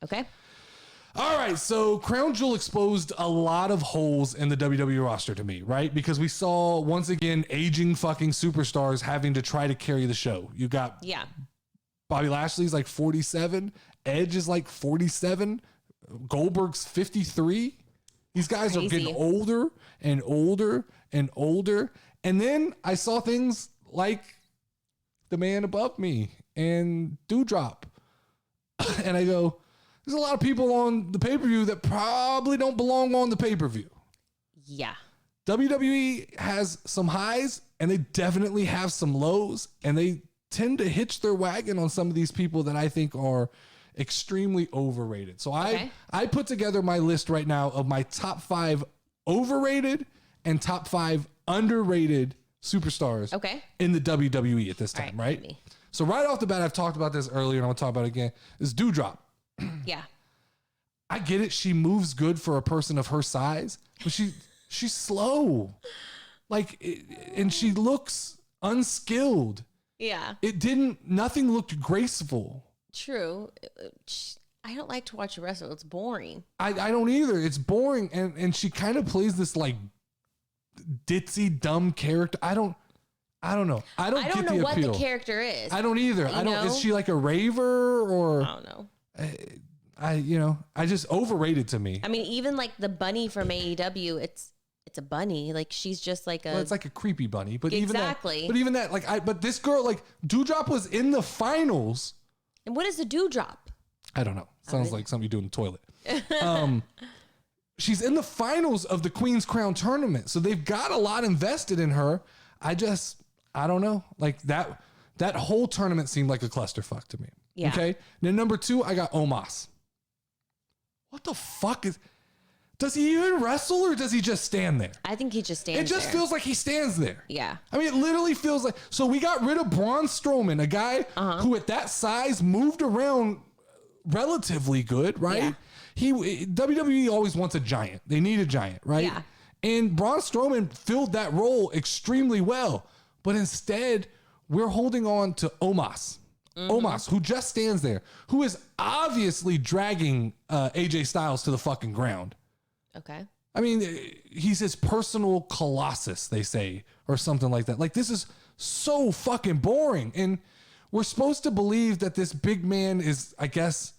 Okay. All right, so Crown Jewel exposed a lot of holes in the WWE roster to me, right? Because we saw, once again, aging fucking superstars having to try to carry the show. You got Bobby Lashley's like 47. Edge is like 47. Goldberg's 53. These guys are getting older and older and older. And then I saw things like the man above me and Doudrop. And I go, there's a lot of people on the pay-per-view that probably don't belong on the pay-per-view. Yeah. WWE has some highs and they definitely have some lows, and they tend to hitch their wagon on some of these people that I think are extremely overrated. So I put together my list right now of my top 5 overrated and top 5 underrated superstars in the WWE at this time, right? So right off the bat, I've talked about this earlier and I'm going to talk about it again, is Doudrop. Yeah. I get it. She moves good for a person of her size, but she's slow. Like, and she looks unskilled. Yeah. Nothing looked graceful. True. I don't like to watch her wrestle. It's boring. I don't either. It's boring. And she kind of plays this like ditzy, dumb character. I don't know. I don't know what the character is. I don't either. Is she like a raver or? I don't know. I just overrated to me. I mean, even like the bunny from AEW, it's a bunny. Like she's just like it's like a creepy bunny. But exactly. even that, but this girl, like Doudrop was in the finals. And what is a Doudrop? I don't know. Sounds like something you do in the toilet. She's in the finals of the Queen's Crown tournament, so they've got a lot invested in her. I don't know. Like that whole tournament seemed like a clusterfuck to me. Yeah. Okay. Then number 2, I got Omos. What the fuck does he even wrestle or does he just stand there? I think he just stands there. It just feels like he stands there. Yeah. I mean, it literally feels like, so we got rid of Braun Strowman, a guy who at that size moved around relatively good, right? Yeah. WWE always wants a giant. They need a giant, right? Yeah. And Braun Strowman filled that role extremely well. But instead, we're holding on to Omos. Omos, who just stands there, who is obviously dragging AJ Styles to the fucking ground. Okay. I mean, he's his personal colossus, they say, or something like that. Like, this is so fucking boring. And we're supposed to believe that this big man is, I guess,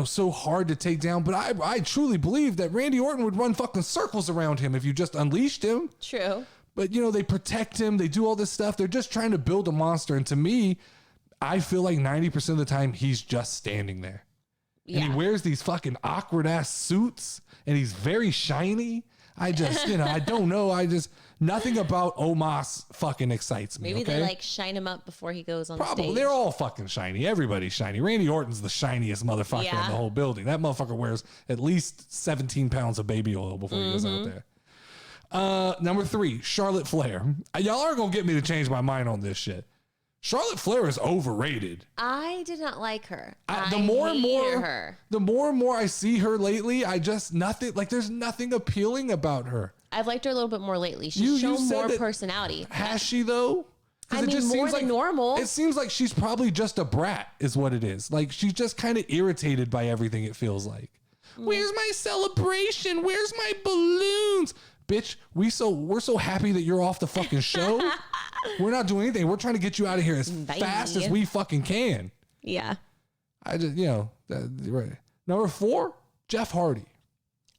so hard to take down. But I truly believe that Randy Orton would run fucking circles around him if you just unleashed him. True. But, they protect him. They do all this stuff. They're just trying to build a monster. And to me, I feel like 90% of the time he's just standing there. Yeah. And he wears these fucking awkward ass suits and he's very shiny. I just, I don't know. Nothing about Omos fucking excites me. Maybe they like shine him up before he goes on Probably. stage. They're all fucking shiny. Everybody's shiny. Randy Orton's the shiniest motherfucker in the whole building. That motherfucker wears at least 17 pounds of baby oil before he goes out there. Number 3, Charlotte Flair. Y'all are going to get me to change my mind on this shit. Charlotte Flair is overrated. I did not like her. The more and more I see her lately, there's nothing appealing about her. I've liked her a little bit more lately. She's shown more personality. Has she though? I mean, more than normal. It seems like she's probably just a brat is what it is. Like she's just kind of irritated by everything, it feels like. Where's my celebration? Where's my balloons? Bitch, we're so happy that you're off the fucking show. We're not doing anything. We're trying to get you out of here as fast as we fucking can. Yeah. I just, right. Number 4, Jeff Hardy.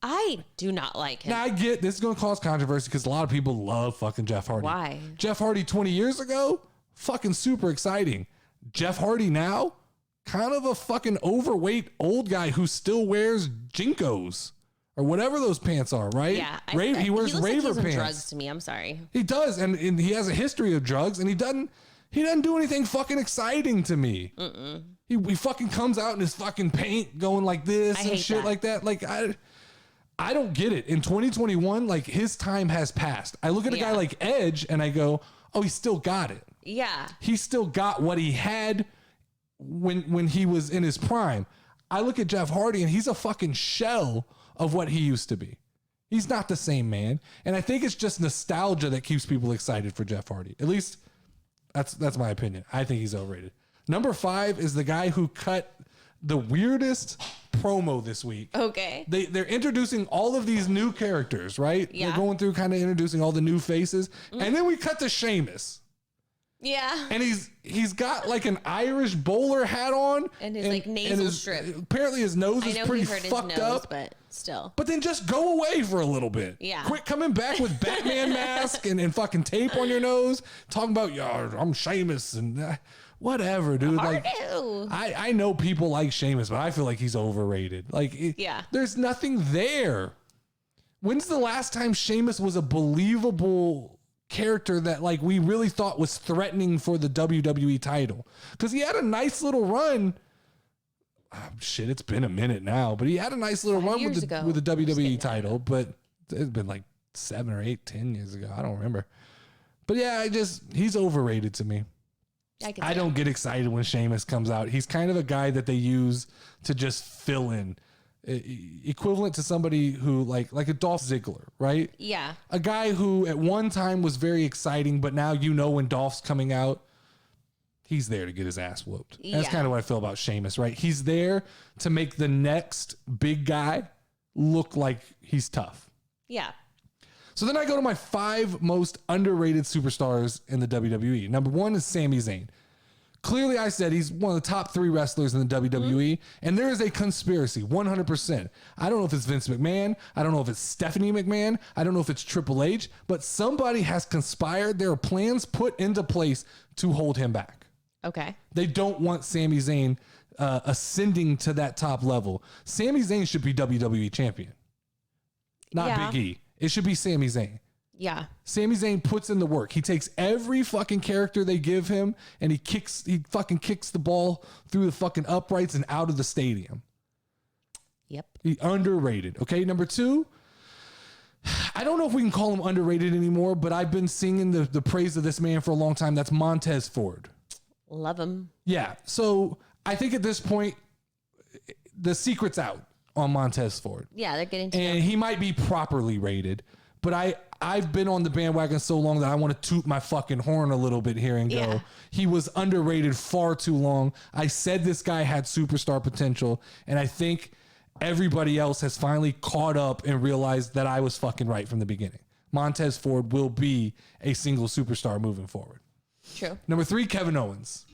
I do not like him. Now I get this is going to cause controversy because a lot of people love fucking Jeff Hardy. Why? Jeff Hardy 20 years ago, fucking super exciting. Jeff Hardy now, kind of a fucking overweight old guy who still wears Jinkos. Or whatever those pants are, right? Yeah. He wears raver like pants. Drugs to me. I'm sorry. He does. And he has a history of drugs and he doesn't do anything fucking exciting to me. He fucking comes out in his fucking paint going like this and shit like that. Like, I don't get it. In 2021, like his time has passed. I look at a guy like Edge and I go, oh, he still got it. Yeah. He still got what he had when he was in his prime. I look at Jeff Hardy and he's a fucking shell of what he used to be. He's not the same man. And I think it's just nostalgia that keeps people excited for Jeff Hardy. At least that's my opinion. I think he's overrated. Number 5 is the guy who cut the weirdest promo this week. Okay. They're introducing all of these new characters, right? Yeah. They're going through kind of introducing all the new faces. And then we cut to Sheamus. Yeah. And he's got like an Irish bowler hat on. And his like nasal strip. Apparently his nose is pretty fucked his nose, up. but still. But then just go away for a little bit. Yeah. Quit coming back with Batman mask and fucking tape on your nose. Talking about, I'm Sheamus and whatever, dude. Like, I know people like Sheamus, but I feel like he's overrated. Like, there's nothing there. When's the last time Sheamus was a believable character that like we really thought was threatening for the WWE title? Because he had a nice little run. Shit, it's been a minute now, but he had a nice little run with the WWE title, but it's been like 7 or 8, 10 years ago. I don't remember. But yeah, he's overrated to me. I don't get excited when Sheamus comes out. He's kind of a guy that they use to just fill in. Equivalent to somebody who like a Dolph Ziggler, right? Yeah. A guy who at one time was very exciting, but now when Dolph's coming out, he's there to get his ass whooped. Yeah. That's kind of what I feel about Sheamus, right? He's there to make the next big guy look like he's tough. Yeah. So then I go to my 5 most underrated superstars in the WWE. Number 1 is Sami Zayn. Clearly, I said he's one of the top 3 wrestlers in the WWE, and there is a conspiracy, 100%. I don't know if it's Vince McMahon. I don't know if it's Stephanie McMahon. I don't know if it's Triple H, but somebody has conspired. There are plans put into place to hold him back. Okay. They don't want Sami Zayn ascending to that top level. Sami Zayn should be WWE champion, not Big E. It should be Sami Zayn. Yeah. Sami Zayn puts in the work. He takes every fucking character they give him and he fucking kicks the ball through the fucking uprights and out of the stadium. Yep. He underrated. Okay. Number 2, I don't know if we can call him underrated anymore, but I've been singing the praise of this man for a long time. That's Montez Ford. Love him. Yeah. So I think at this point, the secret's out on Montez Ford. Yeah. They're getting to and he might be properly rated, but I've been on the bandwagon so long that I want to toot my fucking horn a little bit here and go. He was underrated far too long. I said this guy had superstar potential, and I think everybody else has finally caught up and realized that I was fucking right from the beginning. Montez Ford will be a single superstar moving forward. True. Number 3, Kevin Owens.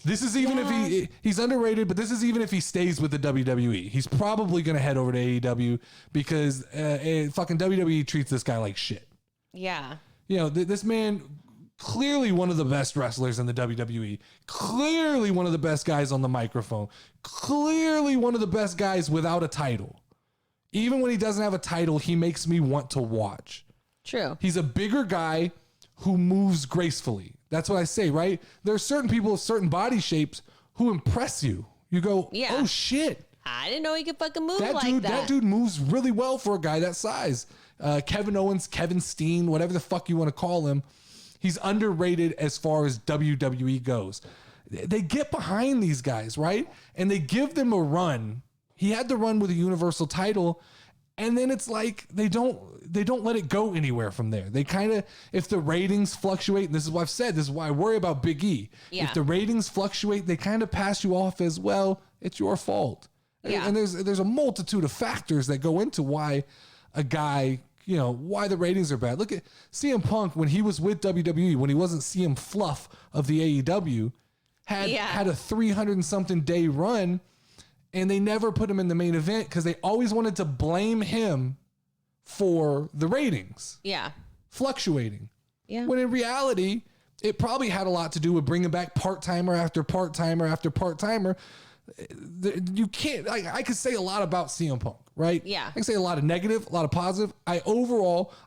This is even if he's underrated, but this is even if he stays with the WWE. He's probably going to head over to AEW because fucking WWE treats this guy like shit. Yeah. This man, clearly one of the best wrestlers in the WWE, clearly one of the best guys on the microphone, clearly one of the best guys without a title. Even when he doesn't have a title, he makes me want to watch. True. He's a bigger guy who moves gracefully. That's what I say, right? There are certain people with certain body shapes who impress you. You go, oh shit. I didn't know he could fucking move that dude moves really well for a guy that size. Kevin Owens, Kevin Steen, whatever the fuck you want to call him. He's underrated as far as WWE goes. They get behind these guys, right? And they give them a run. He had the run with a Universal title. And then it's like they don't let it go anywhere from there. They kind of, if the ratings fluctuate, and this is what I've said, this is why I worry about Big E. Yeah. If the ratings fluctuate, they kind of pass you off as, well, it's your fault. Yeah. And there's a multitude of factors that go into why a guy, why the ratings are bad. Look at CM Punk when he was with WWE, when he wasn't CM Fluff of the AEW, had a 300 and something day run. And they never put him in the main event because they always wanted to blame him for the ratings. Yeah. Fluctuating. Yeah. When in reality, it probably had a lot to do with bringing back part-timer after part-timer after part-timer. You can't, I could say a lot about CM Punk, right? Yeah. I can say a lot of negative, a lot of positive. I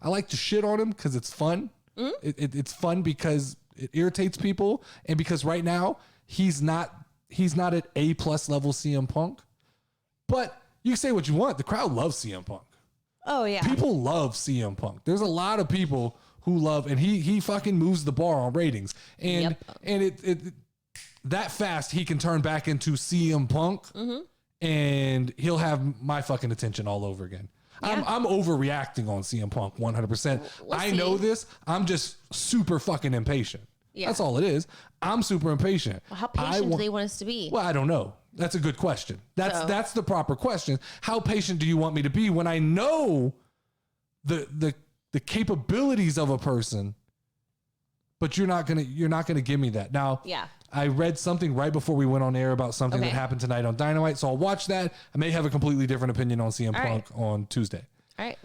like to shit on him because it's fun. Mm-hmm. It's fun because it irritates people. And because right now, he's not at A+ level CM Punk, but you can say what you want. The crowd loves CM Punk. Oh yeah. People love CM Punk. There's a lot of people who love, and he fucking moves the bar on ratings. And it that fast he can turn back into CM Punk, and he'll have my fucking attention all over again. Yeah. I'm overreacting on CM Punk 100%. I know this. I'm just super fucking impatient. Yeah. That's all it is. I'm super impatient. Well, how patient do they want us to be? Well, I don't know. That's a good question. That's the proper question. How patient do you want me to be when I know the capabilities of a person, but you're not gonna give me that. Now, I read something right before we went on air about something that happened tonight on Dynamite, so I'll watch that. I may have a completely different opinion on CM Punk on Tuesday. All right.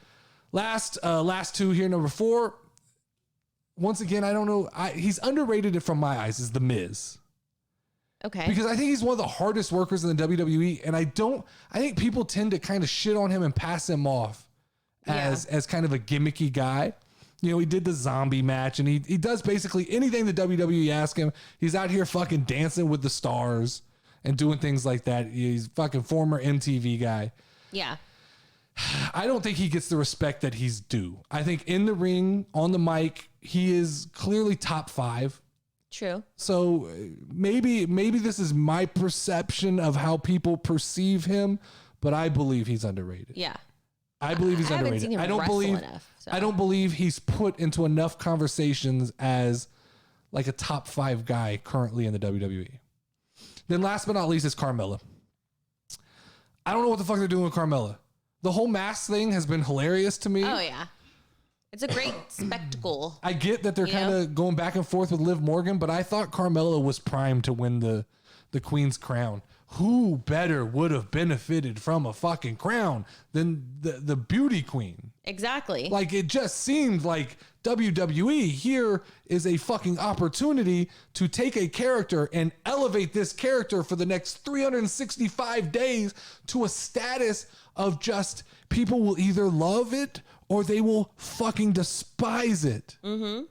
Last two here. Number 4. Once again, I don't know. He's underrated from my eyes. Is The Miz. Okay. Because I think he's one of the hardest workers in the WWE, and I think people tend to kind of shit on him and pass him off as kind of a gimmicky guy. You know, he did the zombie match, and he does basically anything the WWE asks him. He's out here fucking dancing with the stars and doing things like that. He's fucking former MTV guy. Yeah. I don't think he gets the respect that he's due. I think in the ring, on the mic, he is clearly top 5. True. So maybe this is my perception of how people perceive him, but I believe he's underrated. Yeah. I believe he's underrated. I don't believe he's put into enough conversations as like a top 5 guy currently in the WWE. Then last but not least is Carmilla. I don't know what the fuck they're doing with Carmilla. The whole mask thing has been hilarious to me. Oh yeah. It's a great spectacle. I get that they're kind of going back and forth with Liv Morgan, but I thought Carmella was primed to win the Queen's crown. Who better would have benefited from a fucking crown than the beauty queen? Exactly. Like, it just seemed like WWE here is a fucking opportunity to take a character and elevate this character for the next 365 days to a status of just people will either love it or they will fucking despise it. Mm-hmm.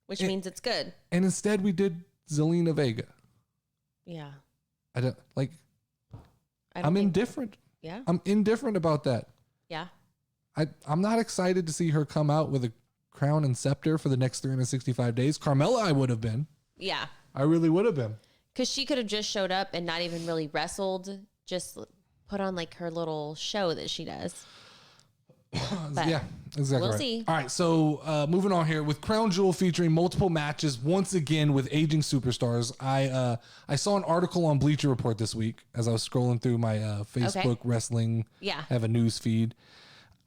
Which means it's good. And instead we did Zelina Vega. Yeah. I'm indifferent. Yeah. I'm indifferent about that. Yeah. I'm not excited to see her come out with a crown and scepter for the next 365 days. Carmella, I would have been. Yeah. I really would have been. Because she could have just showed up and not even really wrestled. Just put on like her little show that she does. Yeah, exactly. We'll right. see. All right, so moving on here with Crown Jewel featuring multiple matches once again with aging superstars. I saw an article on Bleacher Report this week as I was scrolling through my Facebook wrestling. Yeah, I have a news feed,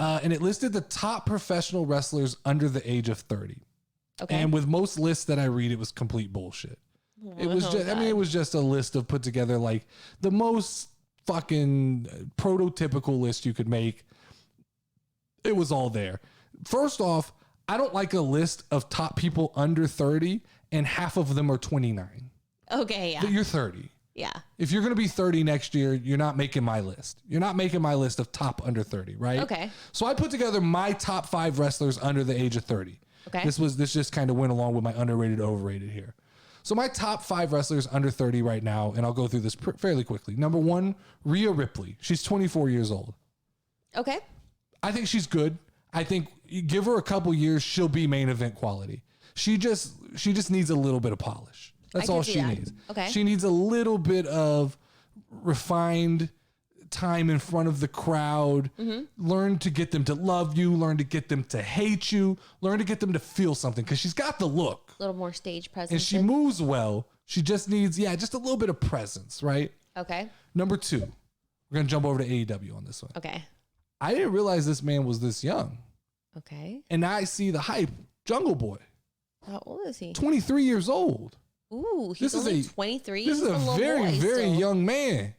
and it listed the top professional wrestlers under the age of 30. Okay, and with most lists that I read, it was complete bullshit. It was just, it was just a list of put together like the most fucking prototypical list you could make. It was all there. First off, I don't like a list of top people under 30 and half of them are 29. Okay, yeah. You're 30. Yeah. If you're going to be 30 next year, you're not making my list. You're not making my list of top under 30, right? Okay. So I put together my top 5 wrestlers under the age of 30. Okay. This just kind of went along with my underrated, overrated here. So my top 5 wrestlers under 30 right now, and I'll go through this fairly quickly. Number 1, Rhea Ripley. She's 24 years old. Okay. I think she's good. I think you give her a couple years, she'll be main event quality. She just needs a little bit of polish. That's all she needs. Okay. She needs a little bit of refined time in front of the crowd. Mm-hmm. Learn to get them to love you. Learn to get them to hate you. Learn to get them to feel something because she's got the look. A little more stage presence. And she moves well. She just needs, just a little bit of presence, right? Okay. Number 2, we're going to jump over to AEW on this one. Okay. I didn't realize this man was this young. Okay. And now I see the hype. Jungle Boy. How old is he? 23 years old. Ooh, he's only 23. This is a very, very young man.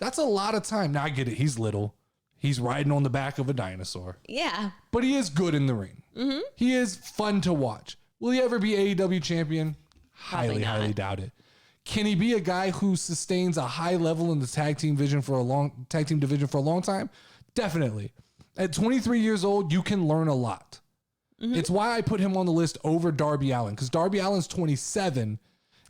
That's a lot of time. Now I get it. He's little. He's riding on the back of a dinosaur. Yeah. But he is good in the ring. Mm-hmm. He is fun to watch. Will he ever be AEW champion? Highly doubt it. Can he be a guy who sustains a high level in the tag team division for a long time? Definitely. At 23 years old, you can learn a lot. Mm-hmm. It's why I put him on the list over Darby Allin, because Darby Allin's 27,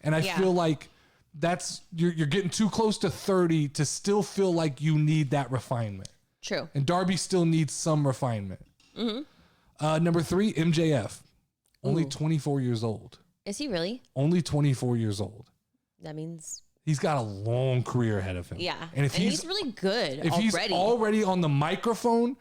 and I feel like that's you're getting too close to 30 to still feel like you need that refinement. True. And Darby still needs some refinement. Mm-hmm. Number 3, MJF. Only 24 years old. Is he really? Only 24 years old. That means... He's got a long career ahead of him. Yeah. And he's really good if he's already on the microphone,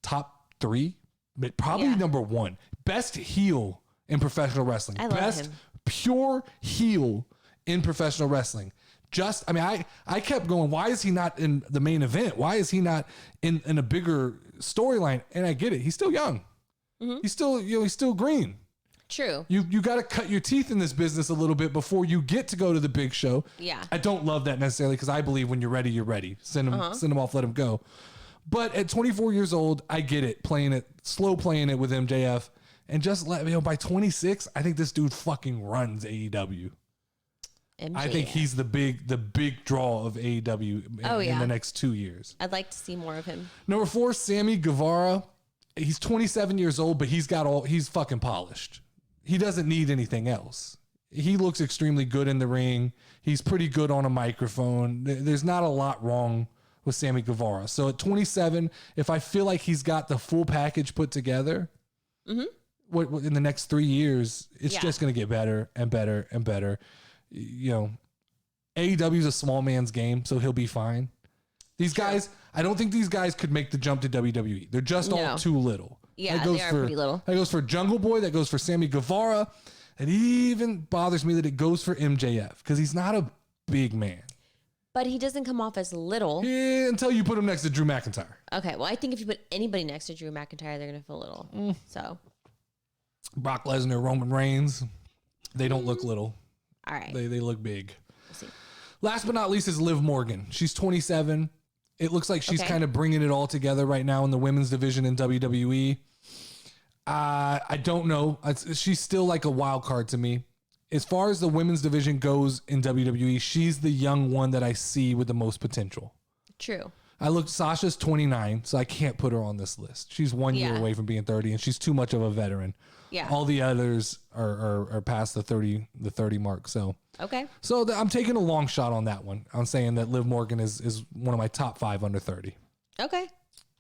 top 3, but probably number 1. Best heel in professional wrestling. I love him. Pure heel in professional wrestling. I kept going, why is he not in the main event? Why is he not in a bigger storyline? And I get it. He's still young. He's still, he's still green. True. You got to cut your teeth in this business a little bit before you get to go to the big show. Yeah. I don't love that necessarily because I believe when you're ready, you're ready. Send him off, let him go. But at 24 years old, I get it. Slow playing it with MJF. And just by 26, I think this dude fucking runs AEW. MJF. I think he's the big draw of AEW in the next 2 years. I'd like to see more of him. Number 4, Sammy Guevara. He's 27 years old, but he's fucking polished. He doesn't need anything else. He looks extremely good in the ring. He's pretty good on a microphone. There's not a lot wrong with Sammy Guevara. So at 27, if I feel like he's got the full package put together, in the next 3 years, it's just going to get better and better and better. AEW is a small man's game, so he'll be fine. These guys, I don't think these guys could make the jump to WWE. They're just all too little. Yeah, they are pretty little. That goes for Jungle Boy. That goes for Sammy Guevara. It even bothers me that it goes for MJF because he's not a big man. But he doesn't come off as little. Yeah, until you put him next to Drew McIntyre. Okay, well, I think if you put anybody next to Drew McIntyre, they're going to feel little. So, Brock Lesnar, Roman Reigns, they don't look little. All right. They look big. We'll see. Last but not least is Liv Morgan. She's 27. It looks like she's kind of bringing it all together right now in the women's division in WWE. I don't know. She's still like a wild card to me. As far as the women's division goes in WWE, she's the young one that I see with the most potential. True. Sasha's 29, so I can't put her on this list. She's 1 year away from being 30, and she's too much of a veteran. Yeah. All the others are past the 30 mark. So I'm taking a long shot on that one. I'm saying that Liv Morgan is one of my top 5 under 30. Okay.